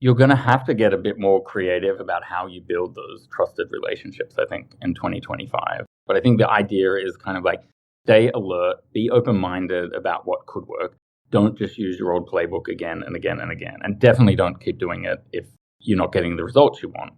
you're going to have to get a bit more creative about how you build those trusted relationships, I think, in 2025. But I think the idea is kind of like stay alert, be open-minded about what could work. Don't just use your old playbook again and again and again. And definitely don't keep doing it if you're not getting the results you want.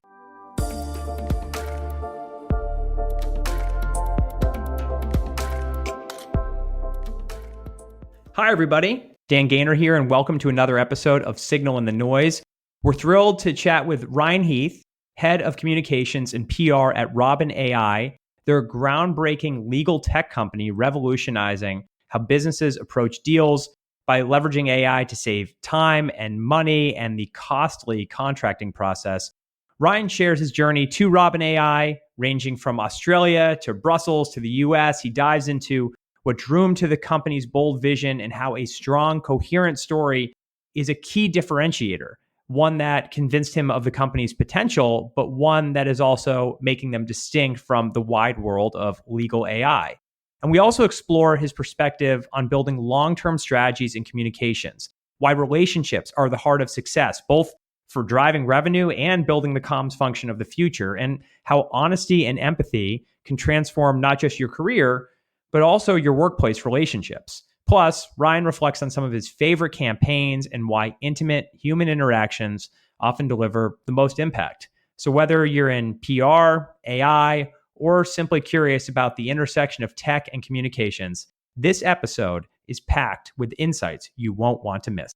Hi, everybody. Dan Gaynor here, and welcome to another episode of Signal in the Noise. We're thrilled to chat with Ryan Heath, Head of Communications and PR at Robin AI. They're a groundbreaking legal tech company revolutionizing how businesses approach deals by leveraging AI to save time and money and the costly contracting process. Ryan shares his journey to Robin AI, ranging from Australia to Brussels to the US. He dives into what drew him to the company's bold vision and how a strong, coherent story is a key differentiator, one that convinced him of the company's potential, but one that is also making them distinct from the wide world of legal AI. And we also explore his perspective on building long-term strategies in communications, why relationships are the heart of success, both for driving revenue and building the comms function of the future, and how honesty and empathy can transform not just your career, but also your workplace relationships. Plus, Ryan reflects on some of his favorite campaigns and why intimate human interactions often deliver the most impact. So whether you're in PR, AI, or simply curious about the intersection of tech and communications, this episode is packed with insights you won't want to miss.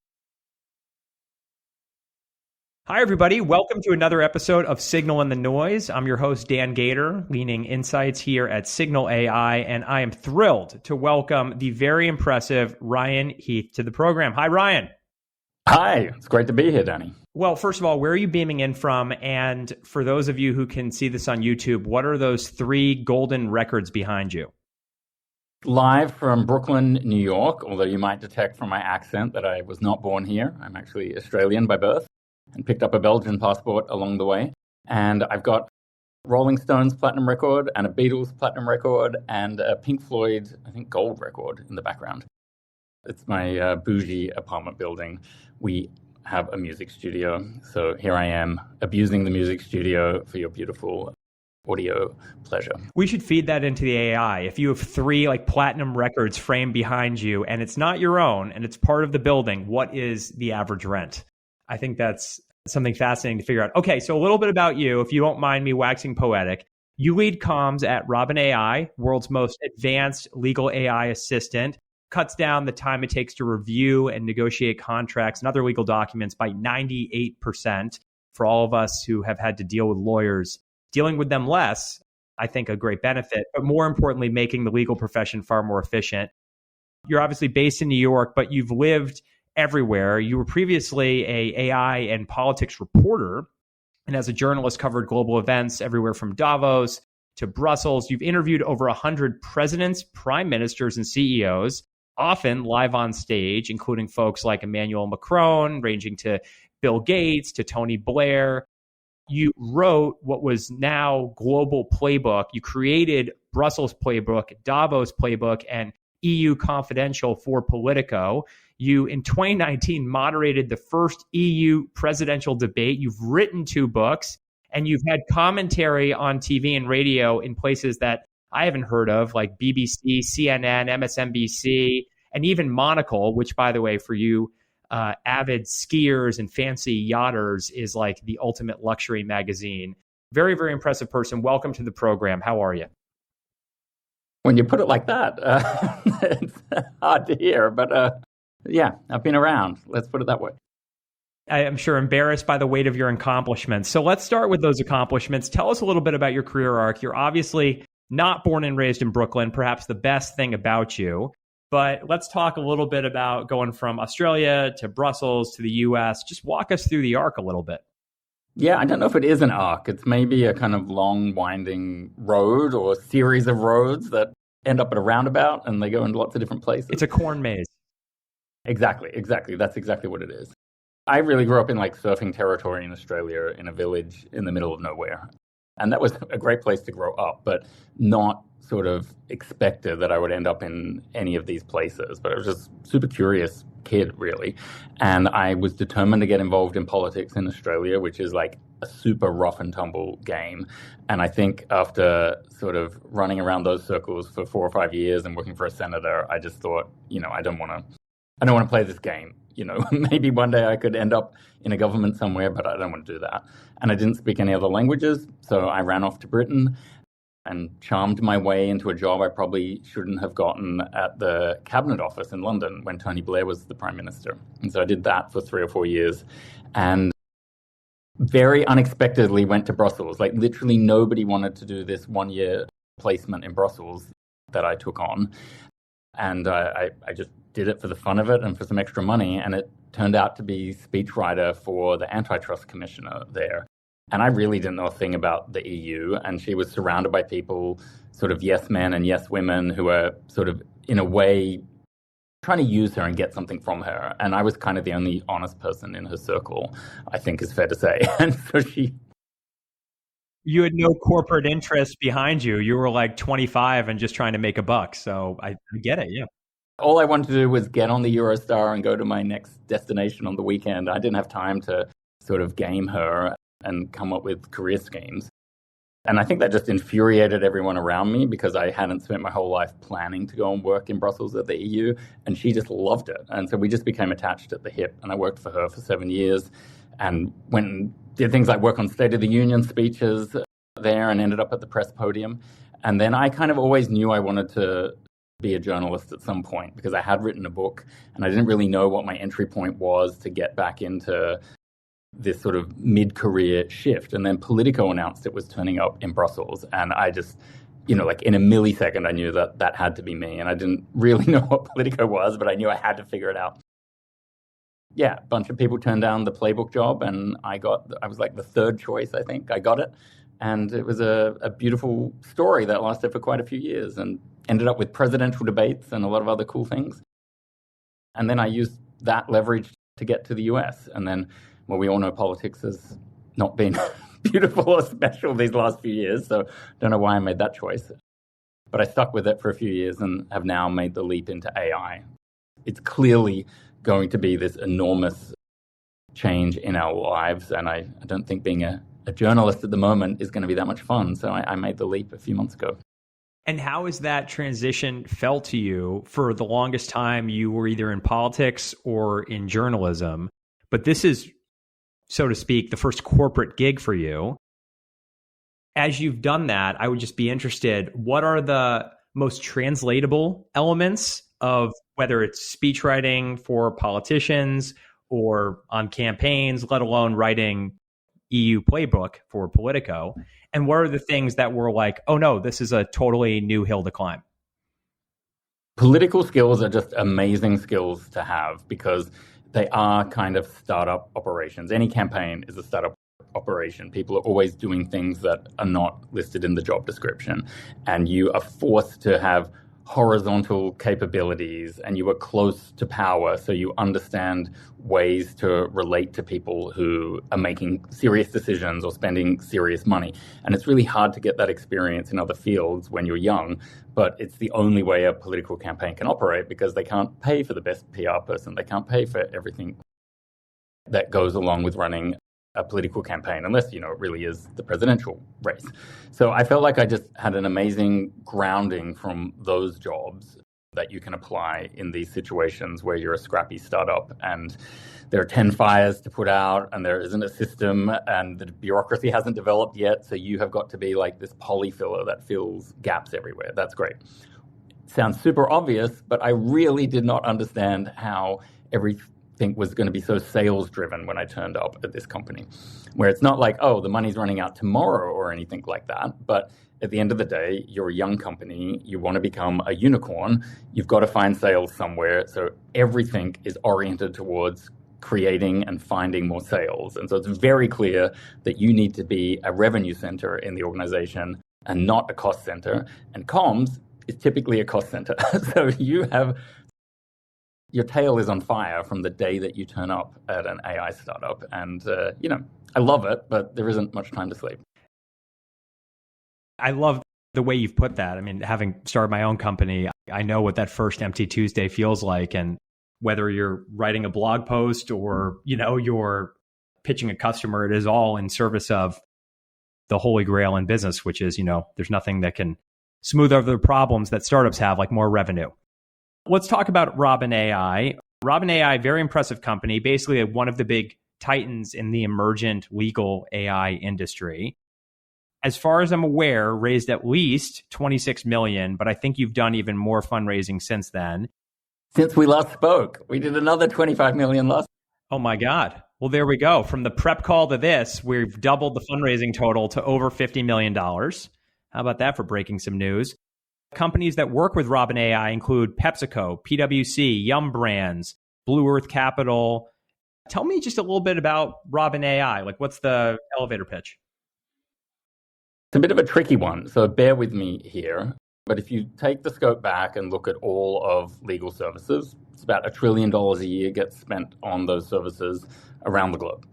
Hi, everybody. Welcome to another episode of Signal in the Noise. I'm your host, Dan Gaynor, leading insights here at Signal AI, and I am thrilled to welcome the very impressive Ryan Heath to the program. Hi, Ryan. Hi, it's great to be here, Danny. Well, first of all, where are you beaming in from? And for those of you who can see this on YouTube, what are those 3 golden records behind you? Live from Brooklyn, New York, although you might detect from my accent that I was not born here. I'm actually Australian by birth and picked up a Belgian passport along the way. And I've got Rolling Stones platinum record and a Beatles platinum record and a Pink Floyd, I think, gold record in the background. It's my bougie apartment building. We have a music studio. So here I am abusing the music studio for your beautiful audio pleasure. We should feed that into the AI. If you have 3 platinum records framed behind you and it's not your own and it's part of the building, what is the average rent? I think that's something fascinating to figure out. Okay, so a little bit about you, if you don't mind me waxing poetic. You lead comms at Robin AI, world's most advanced legal AI assistant, cuts down the time it takes to review and negotiate contracts and other legal documents by 98% for all of us who have had to deal with lawyers. Dealing with them less, I think, a great benefit, but more importantly, making the legal profession far more efficient. You're obviously based in New York, but you've lived everywhere. You were previously a AI and politics reporter, and as a journalist covered global events everywhere from Davos to Brussels. You've interviewed over 100 presidents, prime ministers, and CEOs, often live on stage, including folks like Emmanuel Macron, ranging to Bill Gates, to Tony Blair. You wrote what was now Global Playbook. You created Brussels Playbook, Davos Playbook, and EU Confidential for Politico. You, in 2019, moderated the first EU presidential debate. You've written 2 books, and you've had commentary on TV and radio in places that I haven't heard of, like BBC, CNN, MSNBC, and even Monocle, which, by the way, for you avid skiers and fancy yachters, is like the ultimate luxury magazine. Very, very impressive person. Welcome to the program. How are you? When you put it like that, it's hard to hear, but yeah, I've been around. Let's put it that way. I am sure embarrassed by the weight of your accomplishments. So let's start with those accomplishments. Tell us a little bit about your career arc. You're obviously not born and raised in Brooklyn, perhaps the best thing about you. But let's talk a little bit about going from Australia to Brussels to the US. Just walk us through the arc a little bit. Yeah, I don't know if it is an arc. It's maybe a kind of long, winding road or a series of roads that end up at a roundabout and they go in lots of different places. It's a corn maze. Exactly. That's exactly what it is. I really grew up in surfing territory in Australia in a village in the middle of nowhere. And that was a great place to grow up, but not sort of expected that I would end up in any of these places. But I was just super curious kid, really. And I was determined to get involved in politics in Australia, which is like a super rough and tumble game. And I think after sort of running around those circles for 4 or 5 years and working for a senator, I just thought, I don't want to play this game. Maybe one day I could end up in a government somewhere, but I don't want to do that. And I didn't speak any other languages, so I ran off to Britain and charmed my way into a job I probably shouldn't have gotten at the Cabinet Office in London when Tony Blair was the Prime Minister. And so I did that for 3 or 4 years and very unexpectedly went to Brussels. Like literally nobody wanted to do this 1-year placement in Brussels that I took on. And I just did it for the fun of it and for some extra money. And it turned out to be speechwriter for the antitrust commissioner there. And I really didn't know a thing about the EU. And she was surrounded by people, sort of yes men and yes women, who were sort of, in a way, trying to use her and get something from her. And I was kind of the only honest person in her circle, I think is fair to say. And so you had no corporate interest behind you. You were like 25 and just trying to make a buck. So I get it. Yeah. All I wanted to do was get on the Eurostar and go to my next destination on the weekend. I didn't have time to sort of game her and come up with career schemes. And I think that just infuriated everyone around me because I hadn't spent my whole life planning to go and work in Brussels at the EU. And she just loved it. And so we just became attached at the hip. And I worked for her for 7 years and went and did things like work on State of the Union speeches there and ended up at the press podium. And then I kind of always knew I wanted to be a journalist at some point because I had written a book and I didn't really know what my entry point was to get back into this sort of mid-career shift. And then Politico announced it was turning up in Brussels. And I just, like in a millisecond, I knew that that had to be me. And I didn't really know what Politico was, but I knew I had to figure it out. Yeah, a bunch of people turned down the playbook job and I was like the third choice, I think. I got it. And it was a beautiful story that lasted for quite a few years and ended up with presidential debates and a lot of other cool things. And then I used that leverage to get to the US. And then, well, we all know politics has not been beautiful or special these last few years. So don't know why I made that choice. But I stuck with it for a few years and have now made the leap into AI. It's clearly going to be this enormous change in our lives. And I don't think being a journalist at the moment is going to be that much fun. So I made the leap a few months ago. And how has that transition felt to you? For the longest time, you were either in politics or in journalism, but this is, so to speak, the first corporate gig for you. As you've done that, I would just be interested, what are the most translatable elements of whether it's speechwriting for politicians or on campaigns, let alone writing EU playbook for Politico? And what are the things that were like, oh no, this is a totally new hill to climb? Political skills are just amazing skills to have because they are kind of startup operations. Any campaign is a startup operation. People are always doing things that are not listed in the job description. And you are forced to have horizontal capabilities and you are close to power, so you understand ways to relate to people who are making serious decisions or spending serious money. And it's really hard to get that experience in other fields when you're young, but it's the only way a political campaign can operate because they can't pay for the best PR person. They can't pay for everything that goes along with running a political campaign, unless, it really is the presidential race. So I felt like I just had an amazing grounding from those jobs that you can apply in these situations where you're a scrappy startup and there are 10 fires to put out and there isn't a system and the bureaucracy hasn't developed yet. So you have got to be like this polyfiller that fills gaps everywhere. That's great. Sounds super obvious, but I really did not understand how everything was going to be so sales driven when I turned up at this company, where it's not like, oh, the money's running out tomorrow or anything like that. But at the end of the day, you're a young company. You want to become a unicorn. You've got to find sales somewhere. So everything is oriented towards creating and finding more sales. And so it's very clear that you need to be a revenue center in the organization and not a cost center. And comms is typically a cost center. So your tail is on fire from the day that you turn up at an AI startup. And, I love it, but there isn't much time to sleep. I love the way you've put that. I mean, having started my own company, I know what that first empty Tuesday feels like. And whether you're writing a blog post or, you're pitching a customer, it is all in service of the holy grail in business, which is, there's nothing that can smooth over the problems that startups have, like more revenue. Let's talk about Robin AI. Robin AI, very impressive company, basically one of the big titans in the emergent legal AI industry. As far as I'm aware, raised at least 26 million, but I think you've done even more fundraising since then. Since we last spoke, we did another 25 million last. Oh my God. Well, there we go. From the prep call to this, we've doubled the fundraising total to over $50 million. How about that for breaking some news? Companies that work with Robin AI include PepsiCo, PwC, Yum Brands, Blue Earth Capital. Tell me just a little bit about Robin AI. Like, what's the elevator pitch? It's a bit of a tricky one, so bear with me here. But if you take the scope back and look at all of legal services, it's about $1 trillion a year gets spent on those services around the globe.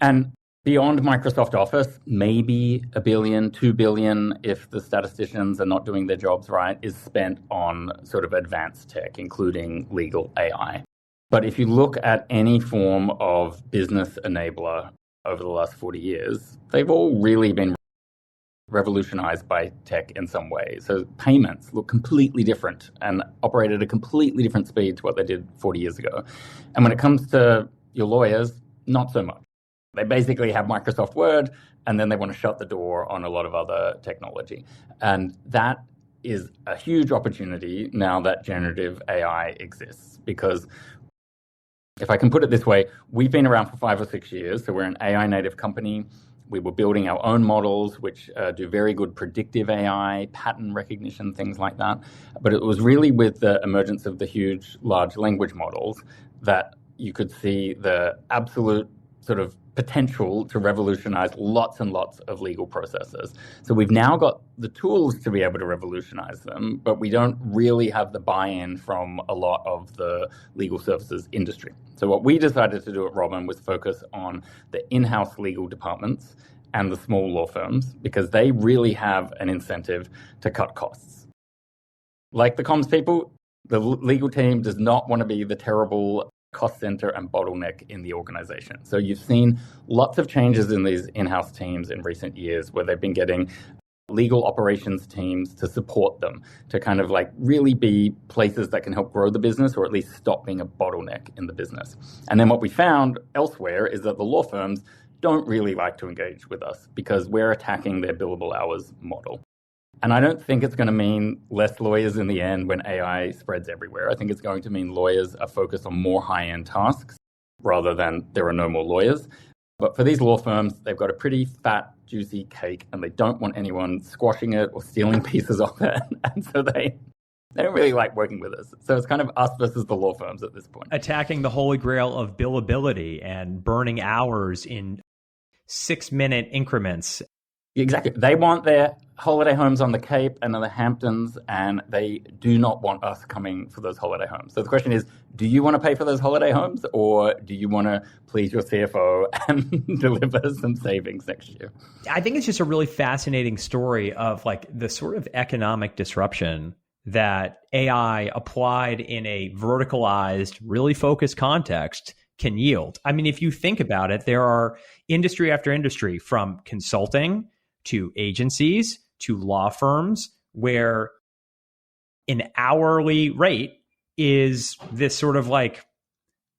And beyond Microsoft Office, maybe $1 billion, $2 billion, if the statisticians are not doing their jobs right, is spent on sort of advanced tech, including legal AI. But if you look at any form of business enabler over the last 40 years, they've all really been revolutionized by tech in some way. So payments look completely different and operate at a completely different speed to what they did 40 years ago. And when it comes to your lawyers, not so much. They basically have Microsoft Word, and then they want to shut the door on a lot of other technology. And that is a huge opportunity now that generative AI exists, because if I can put it this way, we've been around for 5 or 6 years, so we're an AI native company. We were building our own models, which do very good predictive AI, pattern recognition, things like that. But it was really with the emergence of the huge large language models that you could see the absolute sort of potential to revolutionize lots and lots of legal processes. So we've now got the tools to be able to revolutionize them, but we don't really have the buy-in from a lot of the legal services industry. So what we decided to do at Robin was focus on the in-house legal departments and the small law firms, because they really have an incentive to cut costs. Like the comms people, the legal team does not want to be the terrible cost center and bottleneck in the organization. So you've seen lots of changes in these in-house teams in recent years where they've been getting legal operations teams to support them, to kind of like really be places that can help grow the business or at least stop being a bottleneck in the business. And then what we found elsewhere is that the law firms don't really like to engage with us because we're attacking their billable hours model. And I don't think it's going to mean less lawyers in the end when AI spreads everywhere. I think it's going to mean lawyers are focused on more high-end tasks rather than there are no more lawyers. But for these law firms, they've got a pretty fat, juicy cake and they don't want anyone squashing it or stealing pieces of it. And so they don't really like working with us. So it's kind of us versus the law firms at this point. Attacking the holy grail of billability and burning hours in 6-minute increments. Exactly. They want their holiday homes on the Cape and in the Hamptons, and they do not want us coming for those holiday homes. So the question is, do you want to pay for those holiday homes, or do you want to please your CFO and deliver some savings next year? I think it's just a really fascinating story of like the sort of economic disruption that AI applied in a verticalized, really focused context can yield. I mean, if you think about it, there are industry after industry, from consulting to agencies to law firms, where an hourly rate is this sort of like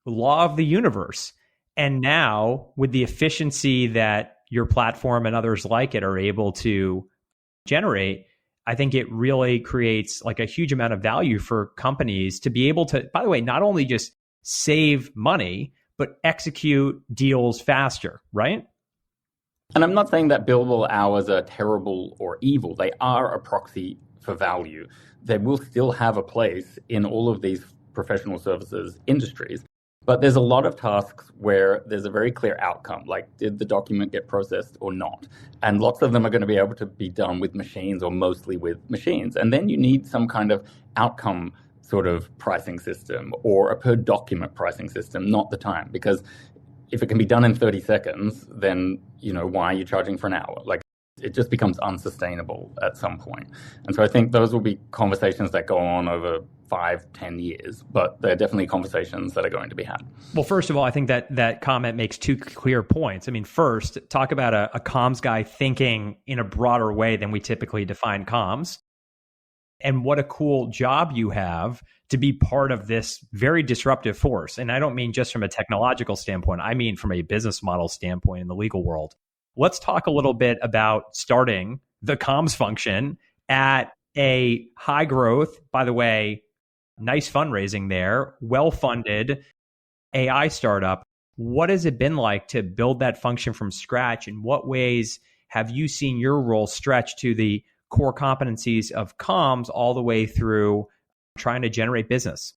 law of the universe. And now with the efficiency that your platform and others like it are able to generate, I think it really creates like a huge amount of value for companies to be able to, by the way, not only just save money, but execute deals faster, right? And I'm not saying that billable hours are terrible or evil. They are a proxy for value. They will still have a place in all of these professional services industries. But there's a lot of tasks where there's a very clear outcome, like did the document get processed or not? And lots of them are going to be able to be done with machines or mostly with machines. And then you need some kind of outcome sort of pricing system or a per document pricing system, not the time. Because if it can be done in 30 seconds, then, why are you charging for an hour? Like, it just becomes unsustainable at some point. And so I think those will be conversations that go on over 5-10 years, but they're definitely conversations that are going to be had. Well, first of all, I think that comment makes two clear points. I mean, first, talk about a comms guy thinking in a broader way than we typically define comms. And what a cool job you have to be part of this very disruptive force. And I don't mean just from a technological standpoint, I mean from a business model standpoint in the legal world. Let's talk a little bit about starting the comms function at a high growth, by the way, nice fundraising there, well-funded AI startup. What has it been like to build that function from scratch? In what ways have you seen your role stretch to the core competencies of comms all the way through trying to generate business?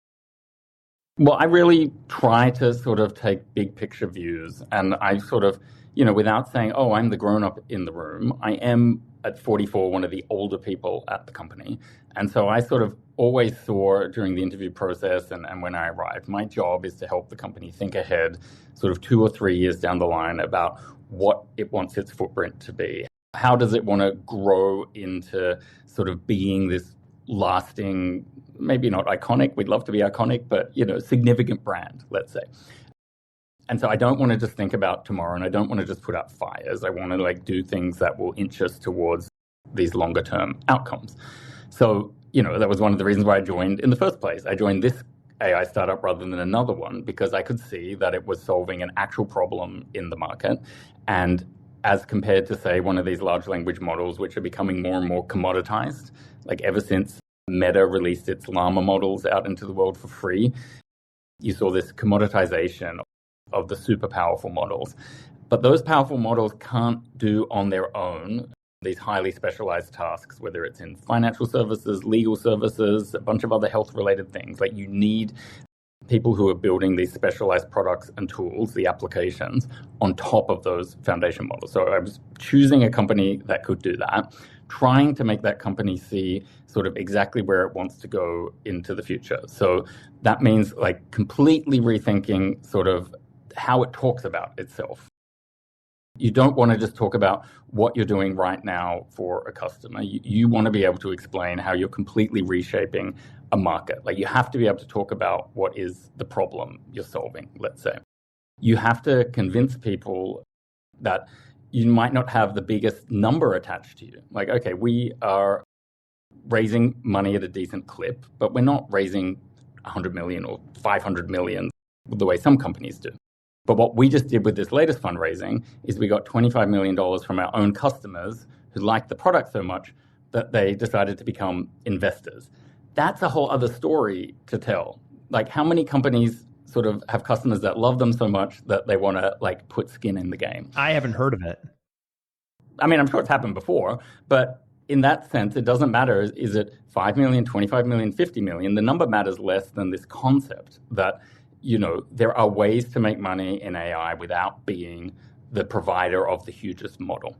Well, I really try to sort of take big picture views, and I sort of, without saying, oh, I'm the grown-up in the room, I am at 44 one of the older people at the company. And so I sort of always saw during the interview process and when I arrived, my job is to help the company think ahead sort of 2 or 3 years down the line about what it wants its footprint to be. How does it want to grow into sort of being this lasting, maybe not iconic, we'd love to be iconic, but, significant brand, let's say. And so I don't want to just think about tomorrow, and I don't want to just put out fires. I want to do things that will inch us towards these longer term outcomes. So, that was one of the reasons why I joined in the first place. I joined this AI startup rather than another one because I could see that it was solving an actual problem in the market. And as compared to, say, one of these large language models, which are becoming more and more commoditized, like ever since Meta released its Llama models out into the world for free, you saw this commoditization of the super powerful models. But those powerful models can't do on their own these highly specialized tasks, whether it's in financial services, legal services, a bunch of other health-related things. You need people who are building these specialized products and tools, the applications, on top of those foundation models. So I was choosing a company that could do that, trying to make that company see sort of exactly where it wants to go into the future. So that means completely rethinking sort of how it talks about itself. You don't want to just talk about what you're doing right now for a customer. You want to be able to explain how you're completely reshaping a market. You have to be able to talk about what is the problem you're solving, let's say. You have to convince people that you might not have the biggest number attached to you. Okay, we are raising money at a decent clip, but we're not raising 100 million or 500 million the way some companies do. But what we just did with this latest fundraising is we got $25 million from our own customers who liked the product so much that they decided to become investors. That's a whole other story to tell. How many companies sort of have customers that love them so much that they want to put skin in the game? I haven't heard of it. I mean, I'm sure it's happened before, but in that sense, it doesn't matter. Is it 5 million, 25 million, 50 million? The number matters less than this concept that there are ways to make money in AI without being the provider of the hugest model.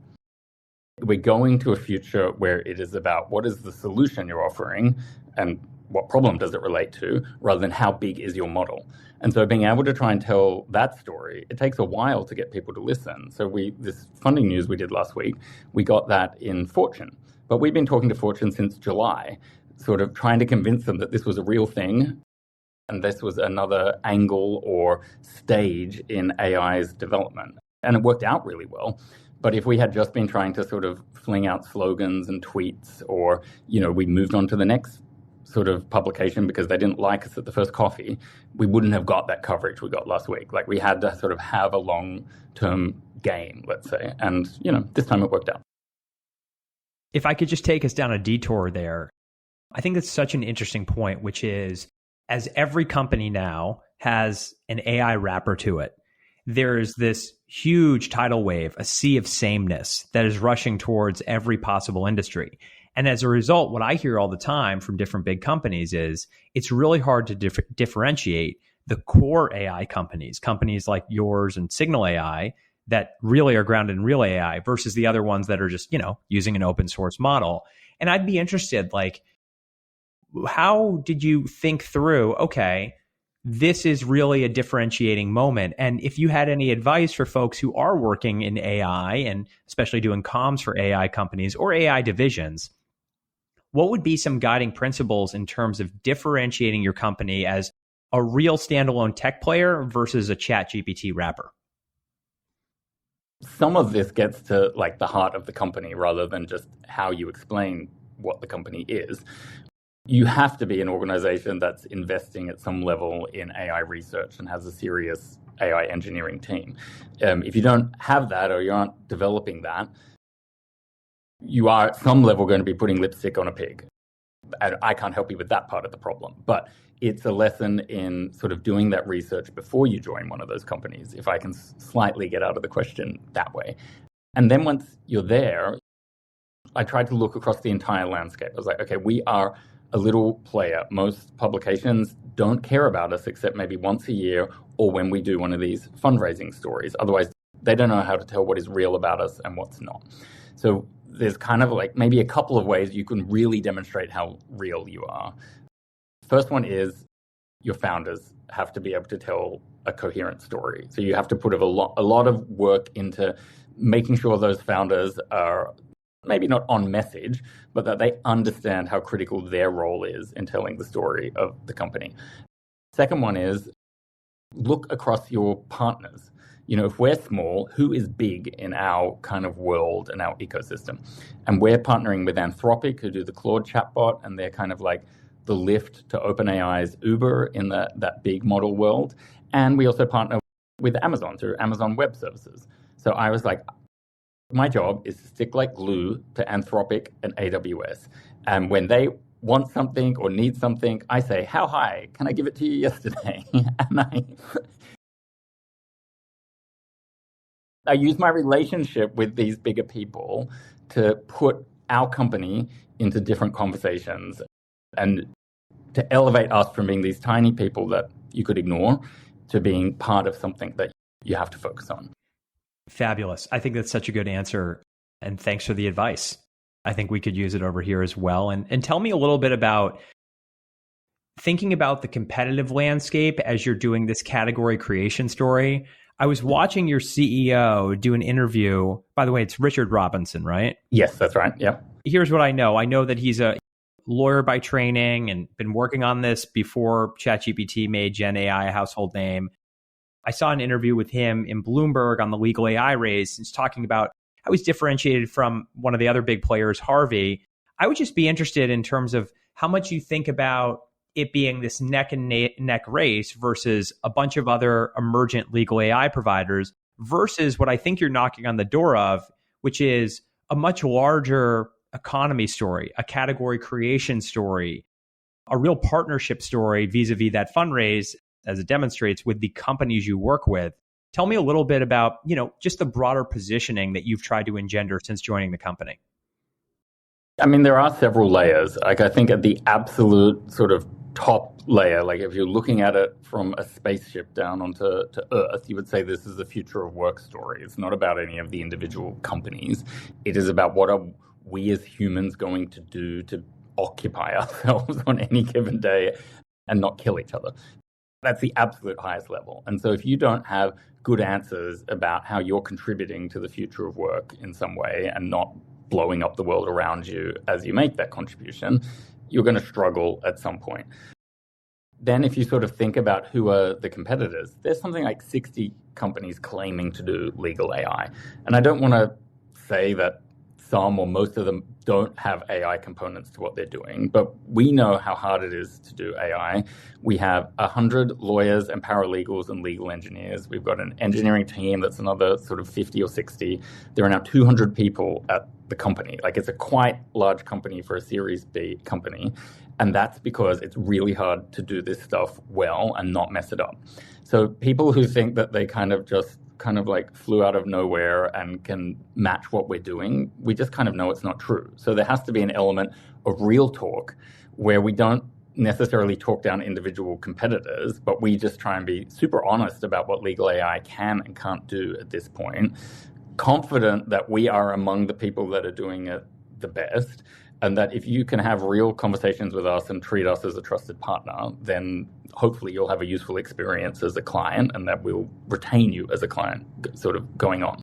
We're going to a future where it is about what is the solution you're offering and what problem does it relate to, rather than how big is your model. And so being able to try and tell that story, it takes a while to get people to listen. So this funding news we did last week, we got that in Fortune. But we've been talking to Fortune since July, sort of trying to convince them that this was a real thing, and this was another angle or stage in AI's development. And it worked out really well. But if we had just been trying to sort of fling out slogans and tweets, or, we moved on to the next sort of publication because they didn't like us at the first coffee, we wouldn't have got that coverage we got last week. We had to sort of have a long-term game, let's say. And, this time it worked out. If I could just take us down a detour there, I think that's such an interesting point, which is, as every company now has an AI wrapper to it, there's this huge tidal wave, a sea of sameness that is rushing towards every possible industry. And as a result, what I hear all the time from different big companies is it's really hard to differentiate the core AI companies like yours and Signal AI that really are grounded in real AI versus the other ones that are just, using an open source model. And I'd be interested, how did you think through, okay, this is really a differentiating moment. And if you had any advice for folks who are working in AI and especially doing comms for AI companies or AI divisions, what would be some guiding principles in terms of differentiating your company as a real standalone tech player versus a ChatGPT wrapper? Some of this gets to like the heart of the company rather than just how you explain what the company is. You have to be an organization that's investing at some level in AI research and has a serious AI engineering team. If you don't have that or you aren't developing that, you are at some level going to be putting lipstick on a pig. And I can't help you with that part of the problem. But it's a lesson in sort of doing that research before you join one of those companies, if I can slightly get out of the question that way. And then once you're there, I tried to look across the entire landscape. I was like, okay, we are a little player. Most publications don't care about us except maybe once a year or when we do one of these fundraising stories. Otherwise, they don't know how to tell what is real about us and what's not. So there's kind of like maybe a couple of ways you can really demonstrate how real you are. First one is your founders have to be able to tell a coherent story. So you have to put a lot of work into making sure those founders are maybe not on message, but that they understand how critical their role is in telling the story of the company. Second one is look across your partners. You know, if we're small, who is big in our kind of world and our ecosystem? And we're partnering with Anthropic, who do the Claude chatbot, and they're kind of like the lift to OpenAI's Uber in that big model world. And we also partner with Amazon through Amazon Web Services. So I was like, my job is to stick like glue to Anthropic and AWS. And when they want something or need something, I say, how high? Can I give it to you yesterday? And I use my relationship with these bigger people to put our company into different conversations and to elevate us from being these tiny people that you could ignore to being part of something that you have to focus on. Fabulous. I think that's such a good answer. And thanks for the advice. I think we could use it over here as well. And tell me a little bit about thinking about the competitive landscape as you're doing this category creation story. I was watching your CEO do an interview. By the way, it's Richard Robinson, right? Yes, that's right. Yeah. Here's what I know. I know that he's a lawyer by training and been working on this before ChatGPT made Gen AI a household name. I saw an interview with him in Bloomberg on the legal AI race. He's talking about how he's differentiated from one of the other big players, Harvey. I would just be interested in terms of how much you think about it being this neck and neck race versus a bunch of other emergent legal AI providers versus what I think you're knocking on the door of, which is a much larger economy story, a category creation story, a real partnership story vis-a-vis that fundraise, as it demonstrates with the companies you work with. Tell me a little bit about, just the broader positioning that you've tried to engender since joining the company. I mean, there are several layers. Like I think at the absolute sort of top layer, like if you're looking at it from a spaceship down onto Earth, you would say this is the future of work story. It's not about any of the individual companies. It is about what are we as humans going to do to occupy ourselves on any given day and not kill each other. That's the absolute highest level. And so if you don't have good answers about how you're contributing to the future of work in some way and not blowing up the world around you as you make that contribution, you're going to struggle at some point. Then if you sort of think about who are the competitors, there's something like 60 companies claiming to do legal AI. And I don't want to say that some or most of them don't have AI components to what they're doing, but we know how hard it is to do AI. We have 100 lawyers and paralegals and legal engineers. We've got an engineering team that's another sort of 50 or 60. There are now 200 people at the company. Like it's a quite large company for a Series B company. And that's because it's really hard to do this stuff well and not mess it up. So people who think that they kind of like flew out of nowhere and can match what we're doing, we just kind of know it's not true. So there has to be an element of real talk where we don't necessarily talk down individual competitors, but we just try and be super honest about what legal AI can and can't do at this point, confident that we are among the people that are doing it the best, And that if you can have real conversations with us and treat us as a trusted partner, then hopefully you'll have a useful experience as a client, and that will retain you as a client sort of going on.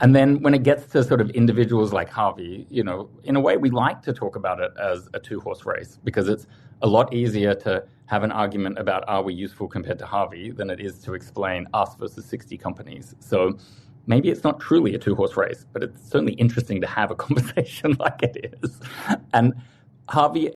And then when it gets to sort of individuals like Harvey, you know, in a way we like to talk about it as a two-horse race, because it's a lot easier to have an argument about are we useful compared to Harvey than it is to explain us versus 60 companies. So maybe it's not truly a two-horse race, but it's certainly interesting to have a conversation like it is. And Harvey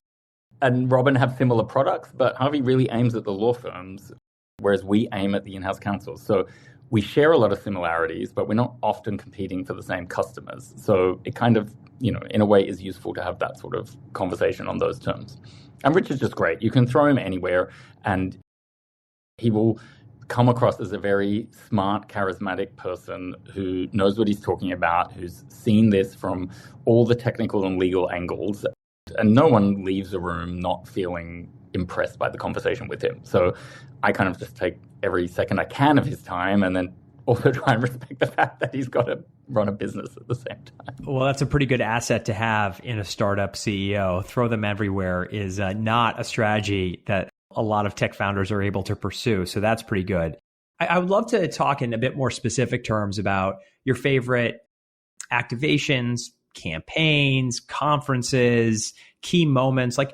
and Robin have similar products, but Harvey really aims at the law firms, whereas we aim at the in-house counsels. So we share a lot of similarities, but we're not often competing for the same customers. So it kind of, you know, in a way is useful to have that sort of conversation on those terms. And Richard's just great. You can throw him anywhere and he will come across as a very smart, charismatic person who knows what he's talking about, who's seen this from all the technical and legal angles. And no one leaves a room not feeling impressed by the conversation with him. So I kind of just take every second I can of his time, and then also try and respect the fact that he's got to run a business at the same time. Well, that's a pretty good asset to have in a startup CEO. Throw them everywhere is not a strategy that a lot of tech founders are able to pursue. So that's pretty good. I would love to talk in a bit more specific terms about your favorite activations, campaigns, conferences, key moments. Like,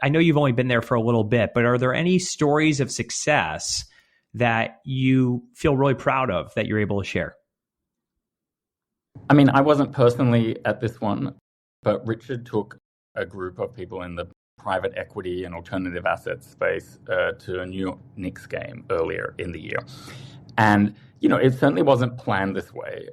I know you've only been there for a little bit, but are there any stories of success that you feel really proud of that you're able to share? I mean, I wasn't personally at this one, but Richard took a group of people in the private equity and alternative assets space to a New York Knicks game earlier in the year. And, you know, it certainly wasn't planned this way.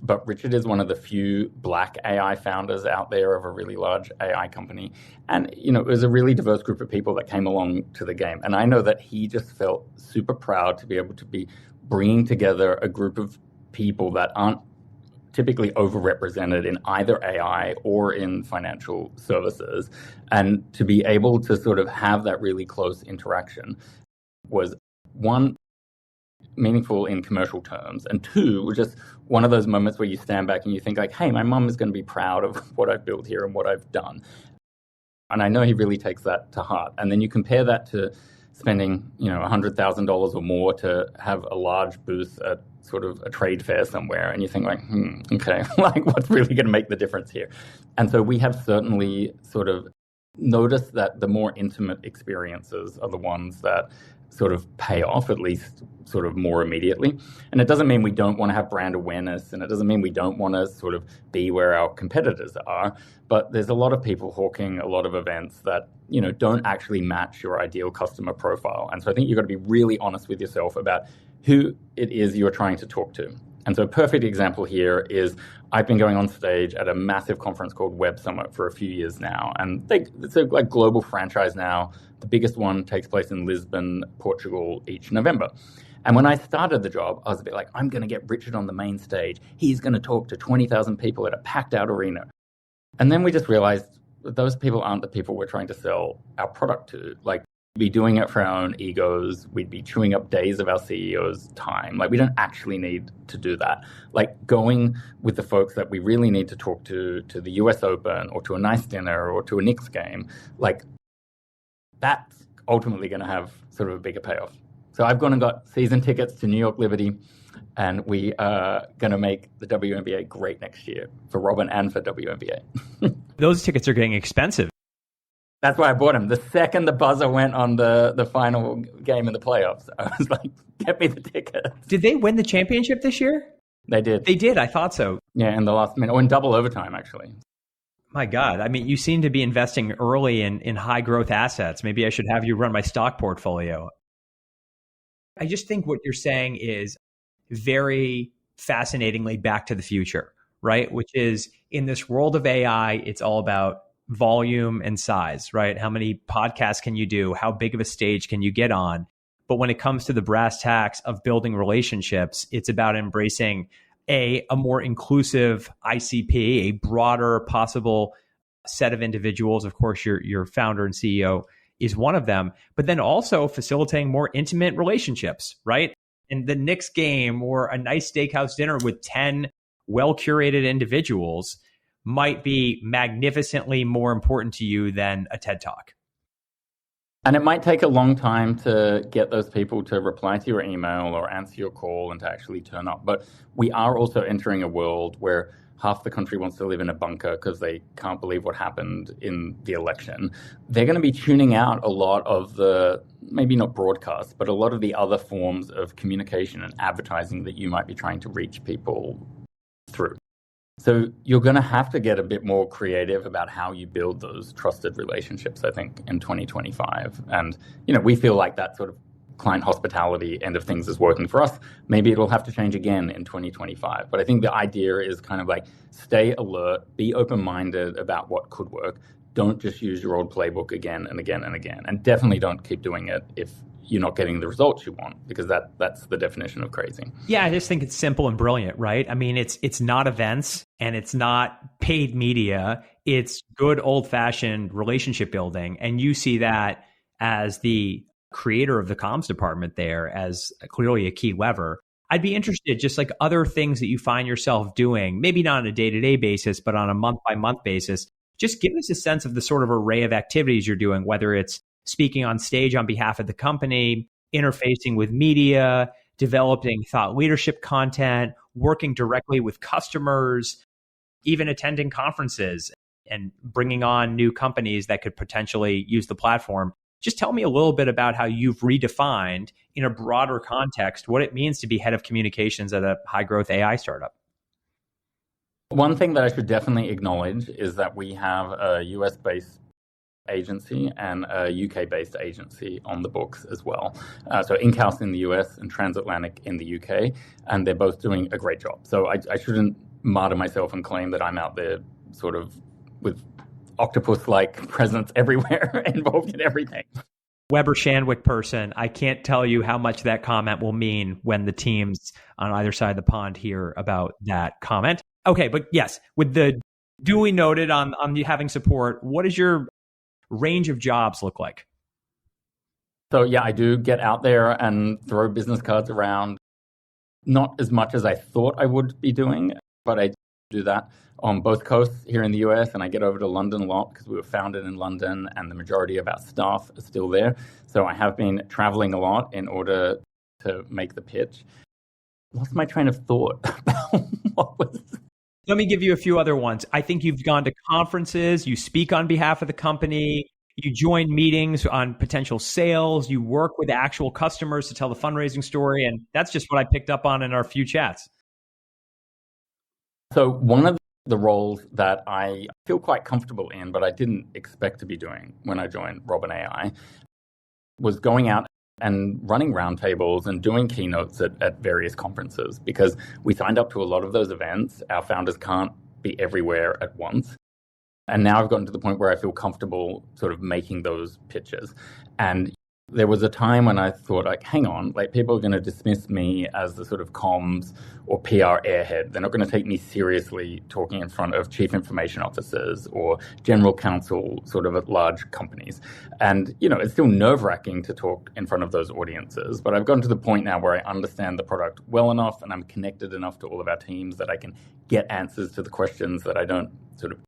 But Richard is one of the few Black AI founders out there of a really large AI company. And, you know, it was a really diverse group of people that came along to the game. And I know that he just felt super proud to be able to be bringing together a group of people that aren't typically overrepresented in either AI or in financial services. And to be able to sort of have that really close interaction was, one, meaningful in commercial terms, and two, just one of those moments where you stand back and you think like, hey, my mom is going to be proud of what I've built here and what I've done. And I know he really takes that to heart. And then you compare that to spending, you know, $100,000 or more to have a large booth at sort of a trade fair somewhere, and you think like, okay, like what's really going to make the difference here? And so we have certainly sort of noticed that the more intimate experiences are the ones that sort of pay off, at least sort of more immediately. And it doesn't mean we don't want to have brand awareness, and it doesn't mean we don't want to sort of be where our competitors are, but there's a lot of people hawking a lot of events that, you know, don't actually match your ideal customer profile. And so I think you've got to be really honest with yourself about who it is you're trying to talk to. And so a perfect example here is I've been going on stage at a massive conference called Web Summit for a few years now. And it's a like global franchise now. The biggest one takes place in Lisbon, Portugal, each November. And when I started the job, I was a bit like, I'm going to get Richard on the main stage. He's going to talk to 20,000 people at a packed out arena. And then we just realized that those people aren't the people we're trying to sell our product to. Like, we'd be doing it for our own egos. We'd be chewing up days of our CEO's time. Like, we don't actually need to do that. Like, going with the folks that we really need to talk to the US Open or to a nice dinner or to a Knicks game, like, that's ultimately going to have sort of a bigger payoff. So I've gone and got season tickets to New York Liberty, and we are going to make the WNBA great next year for Robin and for WNBA. Those tickets are getting expensive. That's why I bought them. The second the buzzer went on the final game in the playoffs, I was like, get me the tickets. Did they win the championship this year? They did. They did. I thought so. Yeah, in the last minute, or in double overtime, actually. My God. I mean, you seem to be investing early in high growth assets. Maybe I should have you run my stock portfolio. I just think what you're saying is very fascinatingly back to the future, right? Which is, in this world of AI, it's all about volume and size, right? How many podcasts can you do? How big of a stage can you get on? But when it comes to the brass tacks of building relationships, it's about embracing a more inclusive ICP, a broader possible set of individuals. Of course, your founder and CEO is one of them, but then also facilitating more intimate relationships, right? And the Knicks game or a nice steakhouse dinner with 10 well-curated individuals might be magnificently more important to you than a TED Talk. And it might take a long time to get those people to reply to your email or answer your call and to actually turn up. But we are also entering a world where half the country wants to live in a bunker because they can't believe what happened in the election. They're going to be tuning out a lot of the, maybe not broadcast, but a lot of the other forms of communication and advertising that you might be trying to reach people through. So you're going to have to get a bit more creative about how you build those trusted relationships, I think, in 2025. And, we feel like that sort of client hospitality end of things is working for us. Maybe it'll have to change again in 2025. But I think the idea is kind of like stay alert, be open-minded about what could work. Don't just use your old playbook again and again and again. And definitely don't keep doing it if you're not getting the results you want, because that's the definition of crazy. Yeah, I just think it's simple and brilliant, right? I mean, it's not events and it's not paid media. It's good old-fashioned relationship building. And you see that as the creator of the comms department there as clearly a key lever. I'd be interested, just like other things that you find yourself doing, maybe not on a day-to-day basis, but on a month-by-month basis. Just give us a sense of the sort of array of activities you're doing, whether it's speaking on stage on behalf of the company, interfacing with media, developing thought leadership content, working directly with customers, even attending conferences and bringing on new companies that could potentially use the platform. Just tell me a little bit about how you've redefined in a broader context what it means to be head of communications at a high growth AI startup. One thing that I should definitely acknowledge is that we have a US-based agency and a UK-based agency on the books as well. So in-house in the US and transatlantic in the UK, and they're both doing a great job. So I shouldn't martyr myself and claim that I'm out there sort of with octopus-like presence everywhere, involved in everything. Weber Shandwick person, I can't tell you how much that comment will mean when the teams on either side of the pond hear about that comment. Okay, but yes, with the duly noted on you having support, what does your range of jobs look like? So yeah, I do get out there and throw business cards around. Not as much as I thought I would be doing, but I do that on both coasts here in the US, and I get over to London a lot because we were founded in London and the majority of our staff are still there. So I have been traveling a lot in order to make the pitch. Lost my train of thought about what was... Let me give you a few other ones. I think you've gone to conferences, you speak on behalf of the company, you join meetings on potential sales, you work with actual customers to tell the fundraising story, and that's just what I picked up on in our few chats. So one of the roles that I feel quite comfortable in, but I didn't expect to be doing when I joined Robin AI, was going out and running roundtables and doing keynotes at various conferences, because we signed up to a lot of those events. Our founders can't be everywhere at once. And now I've gotten to the point where I feel comfortable sort of making those pitches. And there was a time when I thought, like, hang on, like people are going to dismiss me as the sort of comms or PR airhead. They're not going to take me seriously talking in front of chief information officers or general counsel sort of at large companies. And, it's still nerve-wracking to talk in front of those audiences. But I've gotten to the point now where I understand the product well enough and I'm connected enough to all of our teams that I can get answers to the questions that I don't sort of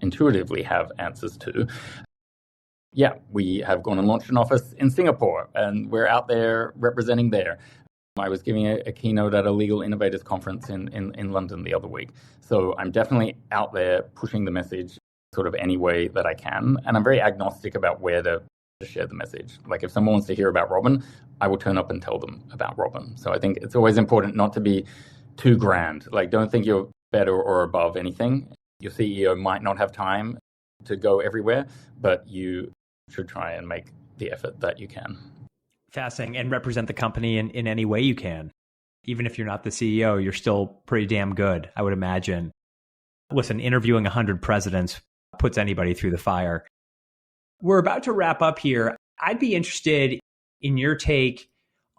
intuitively have answers to. Yeah, we have gone and launched an office in Singapore, and we're out there representing there. I was giving a keynote at a Legal Innovators Conference in London the other week. So I'm definitely out there pushing the message sort of any way that I can. And I'm very agnostic about where to share the message. Like if someone wants to hear about Robin, I will turn up and tell them about Robin. So I think it's always important not to be too grand. Like don't think you're better or above anything. Your CEO might not have time to go everywhere, but you should try and make the effort that you can. Fascinating. And represent the company in any way you can. Even if you're not the CEO, you're still pretty damn good, I would imagine. Listen, interviewing 100 presidents puts anybody through the fire. We're about to wrap up here. I'd be interested in your take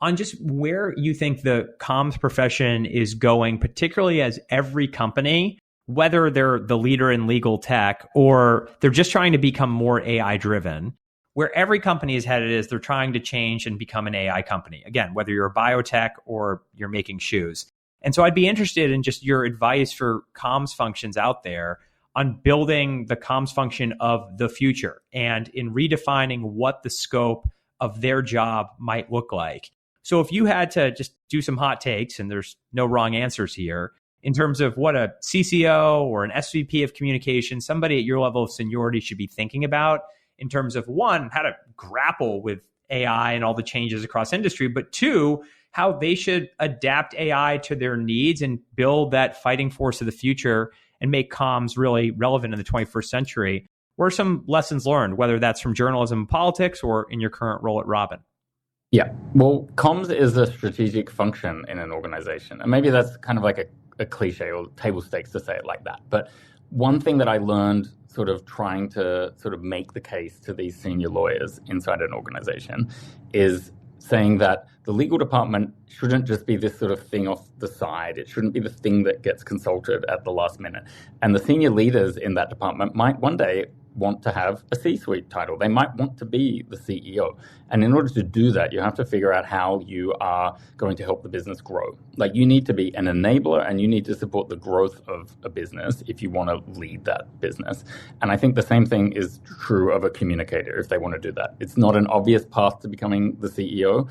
on just where you think the comms profession is going, particularly as every company, whether they're the leader in legal tech or they're just trying to become more AI driven, where every company is headed is they're trying to change and become an AI company. Again, whether you're a biotech or you're making shoes. And so I'd be interested in just your advice for comms functions out there on building the comms function of the future and in redefining what the scope of their job might look like. So if you had to just do some hot takes, and there's no wrong answers here, in terms of what a CCO or an SVP of communication, somebody at your level of seniority should be thinking about in terms of, one, how to grapple with AI and all the changes across industry, but two, how they should adapt AI to their needs and build that fighting force of the future and make comms really relevant in the 21st century. What are some lessons learned, whether that's from journalism and politics or in your current role at Robin? Yeah, well, comms is a strategic function in an organization. And maybe that's kind of like a cliche or table stakes to say it like that. But one thing that I learned sort of trying to sort of make the case to these senior lawyers inside an organization is saying that the legal department shouldn't just be this sort of thing off the side. It shouldn't be the thing that gets consulted at the last minute. And the senior leaders in that department might one day want to have a C-suite title. They might want to be the CEO. And in order to do that, you have to figure out how you are going to help the business grow. Like, you need to be an enabler and you need to support the growth of a business if you want to lead that business. And I think the same thing is true of a communicator if they want to do that. It's not an obvious path to becoming the CEO,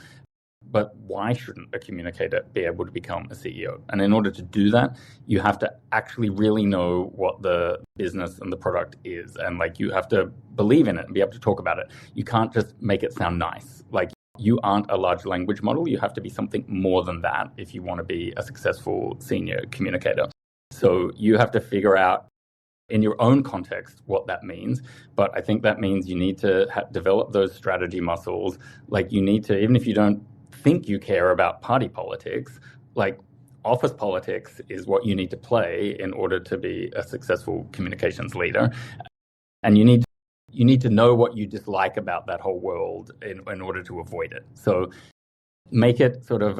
but why shouldn't a communicator be able to become a CEO? And in order to do that, you have to actually really know what the business and the product is. And like, you have to believe in it and be able to talk about it. You can't just make it sound nice. Like, you aren't a large language model. You have to be something more than that if you want to be a successful senior communicator. So you have to figure out in your own context what that means. But I think that means you need to develop those strategy muscles. Like, you need to, even if you don't think you care about party politics, like, office politics is what you need to play in order to be a successful communications leader. And you need to know what you dislike about that whole world in order to avoid it. So make it sort of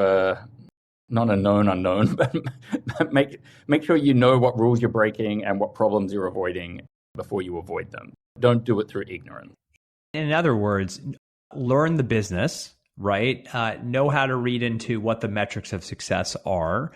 not a known unknown, but make sure you know what rules you're breaking and what problems you're avoiding before you avoid them. Don't do it through ignorance. In other words, learn the business, right? Know how to read into what the metrics of success are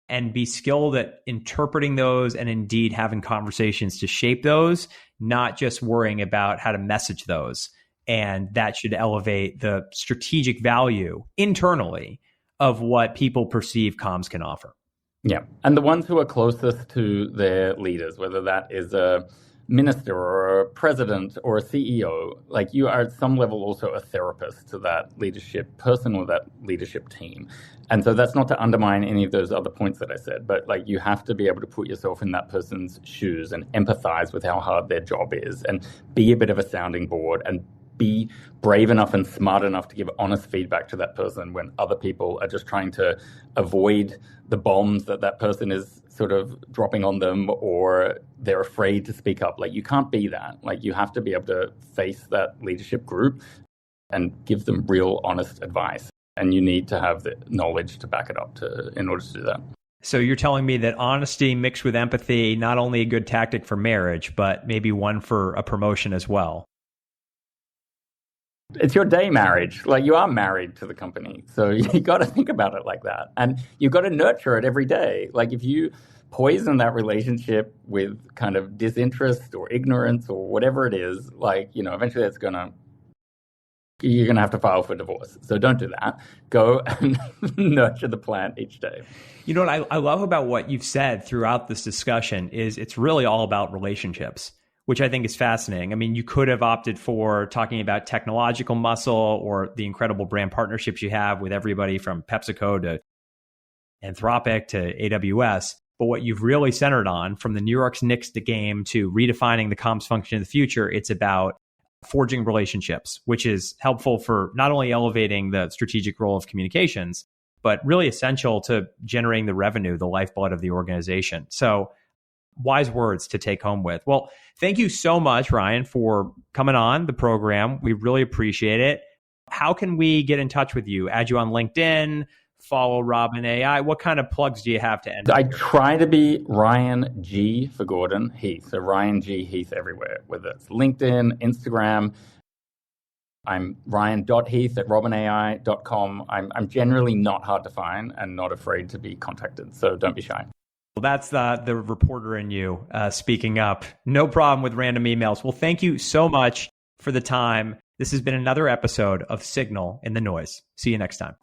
and be skilled at interpreting those and indeed having conversations to shape those, not just worrying about how to message those. And that should elevate the strategic value internally of what people perceive comms can offer. Yeah. And the ones who are closest to their leaders, whether that is a minister or a president or a CEO, like, you are at some level also a therapist to that leadership person or that leadership team. And so that's not to undermine any of those other points that I said, but like, you have to be able to put yourself in that person's shoes and empathize with how hard their job is and be a bit of a sounding board and be brave enough and smart enough to give honest feedback to that person when other people are just trying to avoid the bombs that person is sort of dropping on them, or they're afraid to speak up. Like, you can't be that. Like, you have to be able to face that leadership group and give them real honest advice. And you need to have the knowledge to back it up in order to do that. So you're telling me that honesty mixed with empathy, not only a good tactic for marriage, but maybe one for a promotion as well. It's your day marriage. Like, you are married to the company. So you got to think about it like that. And you've got to nurture it every day. Like, if you poison that relationship with kind of disinterest or ignorance or whatever it is, like, eventually you're going to have to file for divorce. So don't do that. Go and nurture the plant each day. You know what I love about what you've said throughout this discussion is it's really all about relationships, which I think is fascinating. I mean, you could have opted for talking about technological muscle or the incredible brand partnerships you have with everybody from PepsiCo to Anthropic to AWS. But what you've really centered on, from the New York Knicks game to redefining the comms function of the future, it's about forging relationships, which is helpful for not only elevating the strategic role of communications, but really essential to generating the revenue, the lifeblood of the organization. So wise words to take home with. Well, thank you so much, Ryan, for coming on the program. We really appreciate it. How can we get in touch with you? Add you on LinkedIn, follow Robin AI? What kind of plugs do you have to end? I try to be Ryan G for Gordon Heath. So Ryan G Heath everywhere, whether it's LinkedIn, Instagram. I'm ryan.heath@robinai.com. I'm generally not hard to find and not afraid to be contacted, so don't be shy. Well, that's the reporter in you speaking up. No problem with random emails. Well, thank you so much for the time. This has been another episode of Signal in the Noise. See you next time.